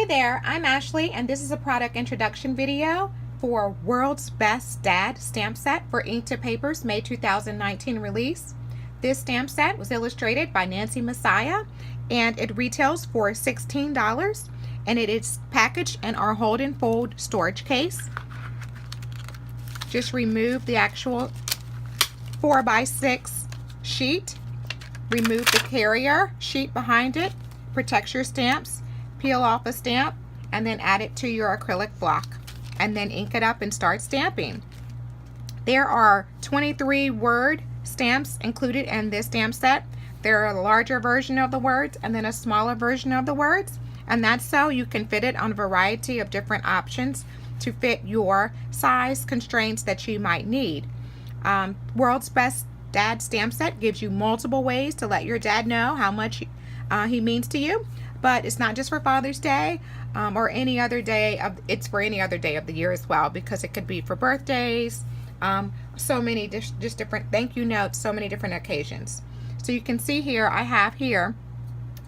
Hi there, I'm Ashley and this is a product introduction video for World's Best Dad stamp set for Inked Papers May 2019 release. This stamp set was illustrated by Nancy Messiah and it retails for $16 and it is packaged in our hold and fold storage case. Just remove the actual 4x6 sheet, remove the carrier sheet behind it, protects your stamps, peel off a stamp, and then add it to your acrylic block and then ink it up and start stamping. There are 23 word stamps included in this stamp set. There are a larger version of the words and then a smaller version of the words, and that's so you can fit it on a variety of different options to fit your size constraints that you might need. World's Best Dad stamp set gives you multiple ways to let your dad know how much he means to you. But it's not just for Father's Day or any other day it's for any other day of the year as well, because it could be for birthdays, so many just different thank you notes, so many different occasions. So you can see here, I have here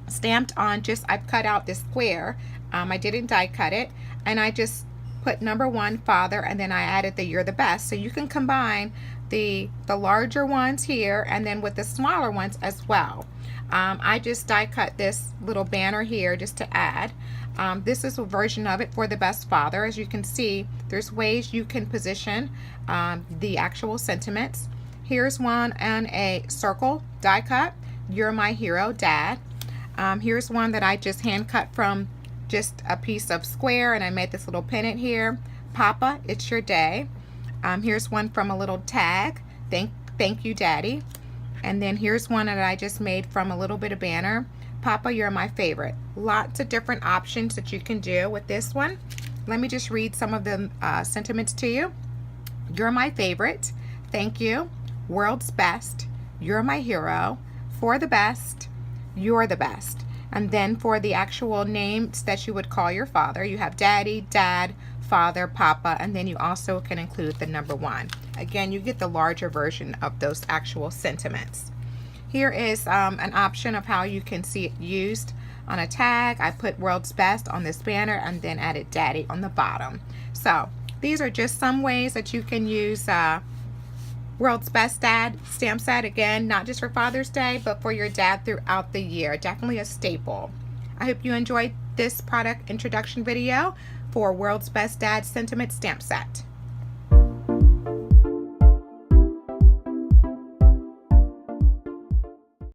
stamped on, I've cut out this square. I didn't die cut it, and I just put number 1, Father, and then I added the You're the Best. So you can combine the larger ones here and then with the smaller ones as well. I just die cut this little banner here just to add. This is a version of it for the Best Father. As you can see, there's ways you can position the actual sentiments. Here's one and a circle die cut, You're my hero, Dad. Here's one that I just hand cut from just a piece of square, and I made this little pennant here, Papa, it's your day. Here's one from a little tag, thank you, Daddy. And then here's one that I just made from a little bit of banner, Papa, you're my favorite. Lots of different options that you can do with this one. Let me just read some of the sentiments to you. You're my favorite, thank you, world's best, you're my hero, for the best, you're the best. And then for the actual names that you would call your father, you have Daddy, Dad, Father, Papa, and then you also can include the number 1. Again, you get the larger version of those actual sentiments. Here is an option of how you can see it used on a tag. I put World's Best on this banner and then added Daddy on the bottom. So these are just some ways that you can use World's Best Dad stamp set. Again, not just for Father's Day, but for your dad throughout the year. Definitely a staple. I hope you enjoyed this product introduction video for World's Best Dad Sentiment Stamp Set.